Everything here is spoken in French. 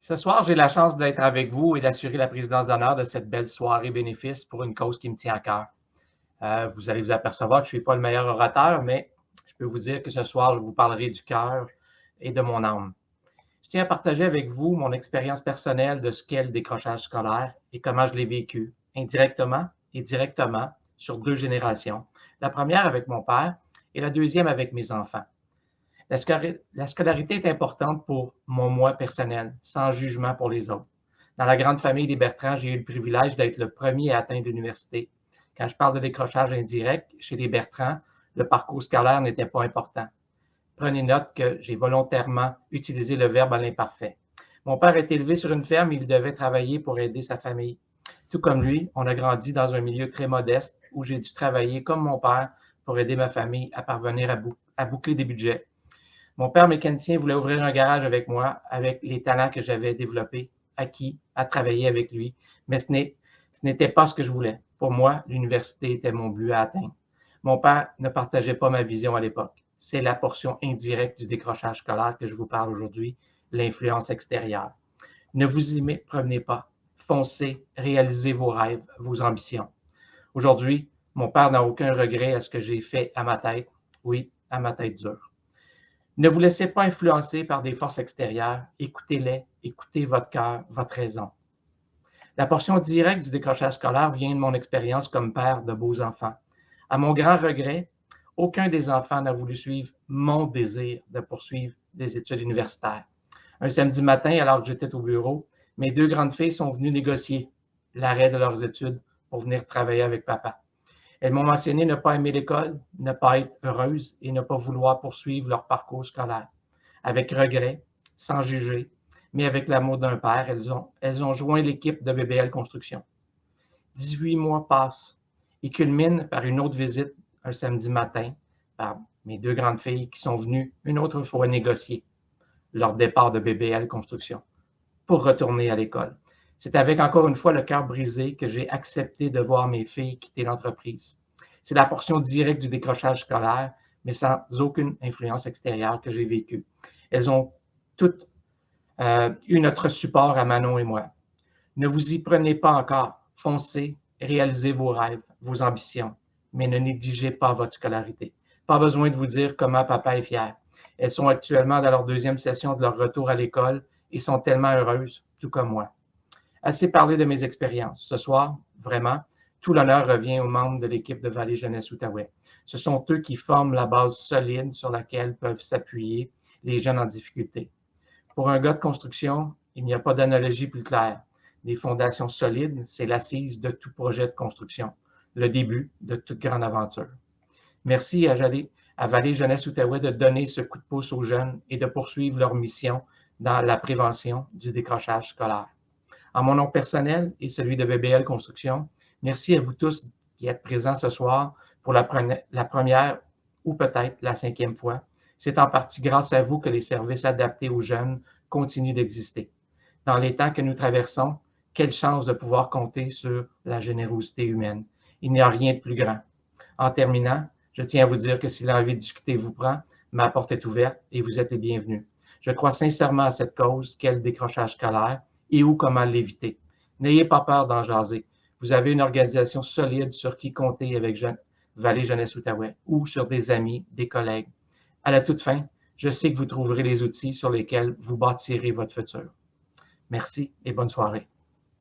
Ce soir, j'ai la chance d'être avec vous et d'assurer la présidence d'honneur de cette belle soirée bénéfice pour une cause qui me tient à cœur. Vous allez vous apercevoir que je ne suis pas le meilleur orateur, mais je peux vous dire que ce soir, je vous parlerai du cœur et de mon âme. Je tiens à partager avec vous mon expérience personnelle de ce qu'est le décrochage scolaire et comment je l'ai vécu, indirectement et directement, sur 2 générations. La première avec mon père et la deuxième avec mes enfants. La scolarité est importante pour mon moi personnel, sans jugement pour les autres. Dans la grande famille des Bertrand, j'ai eu le privilège d'être le premier à atteindre l'université. Quand je parle de décrochage indirect, chez les Bertrand, le parcours scolaire n'était pas important. Prenez note que j'ai volontairement utilisé le verbe à l'imparfait. Mon père est élevé sur une ferme et il devait travailler pour aider sa famille. Tout comme lui, on a grandi dans un milieu très modeste où j'ai dû travailler comme mon père pour aider ma famille à parvenir à boucler des budgets. Mon père mécanicien voulait ouvrir un garage avec moi, avec les talents que j'avais développés, acquis, à travailler avec lui, mais ce n'était pas ce que je voulais. Pour moi, l'université était mon but à atteindre. Mon père ne partageait pas ma vision à l'époque. C'est la portion indirecte du décrochage scolaire que je vous parle aujourd'hui, l'influence extérieure. Ne vous y méprenez pas. Foncez, réalisez vos rêves, vos ambitions. Aujourd'hui, mon père n'a aucun regret à ce que j'ai fait à ma tête. Oui, à ma tête dure. Ne vous laissez pas influencer par des forces extérieures. Écoutez-les, écoutez votre cœur, votre raison. La portion directe du décrochage scolaire vient de mon expérience comme père de beaux enfants. À mon grand regret, aucun des enfants n'a voulu suivre mon désir de poursuivre des études universitaires. Un samedi matin, alors que j'étais au bureau, mes 2 grandes filles sont venues négocier l'arrêt de leurs études pour venir travailler avec papa. Elles m'ont mentionné ne pas aimer l'école, ne pas être heureuse et ne pas vouloir poursuivre leur parcours scolaire. Avec regret, sans juger, mais avec l'amour d'un père, elles ont joint l'équipe de BBL Construction. 18 mois passent et culminent par une autre visite un samedi matin par mes 2 grandes filles qui sont venues une autre fois négocier leur départ de BBL Construction pour retourner à l'école. C'est avec encore une fois le cœur brisé que j'ai accepté de voir mes filles quitter l'entreprise. C'est la portion directe du décrochage scolaire, mais sans aucune influence extérieure que j'ai vécue. Elles ont toutes eu notre support à Manon et moi. Ne vous y prenez pas encore. Foncez, réalisez vos rêves, vos ambitions, mais ne négligez pas votre scolarité. Pas besoin de vous dire comment papa est fier. Elles sont actuellement dans leur 2e session de leur retour à l'école et sont tellement heureuses, tout comme moi. Assez parlé de mes expériences. Ce soir, vraiment, tout l'honneur revient aux membres de l'équipe de Vallée Jeunesse Outaouais. Ce sont eux qui forment la base solide sur laquelle peuvent s'appuyer les jeunes en difficulté. Pour un gars de construction, il n'y a pas d'analogie plus claire. Des fondations solides, c'est l'assise de tout projet de construction, le début de toute grande aventure. Merci à Vallée Jeunesse Outaouais de donner ce coup de pouce aux jeunes et de poursuivre leur mission dans la prévention du décrochage scolaire. En mon nom personnel et celui de BBL Construction, merci à vous tous qui êtes présents ce soir pour la première ou peut-être la 5e fois. C'est en partie grâce à vous que les services adaptés aux jeunes continuent d'exister. Dans les temps que nous traversons, quelle chance de pouvoir compter sur la générosité humaine. Il n'y a rien de plus grand. En terminant, je tiens à vous dire que si l'envie de discuter vous prend, ma porte est ouverte et vous êtes les bienvenus. Je crois sincèrement à cette cause qu'est le décrochage scolaire et ou comment l'éviter. N'ayez pas peur d'en jaser. Vous avez une organisation solide sur qui compter avec Vallée Jeunesse Outaouais ou sur des amis, des collègues. À la toute fin, je sais que vous trouverez les outils sur lesquels vous bâtirez votre futur. Merci et bonne soirée.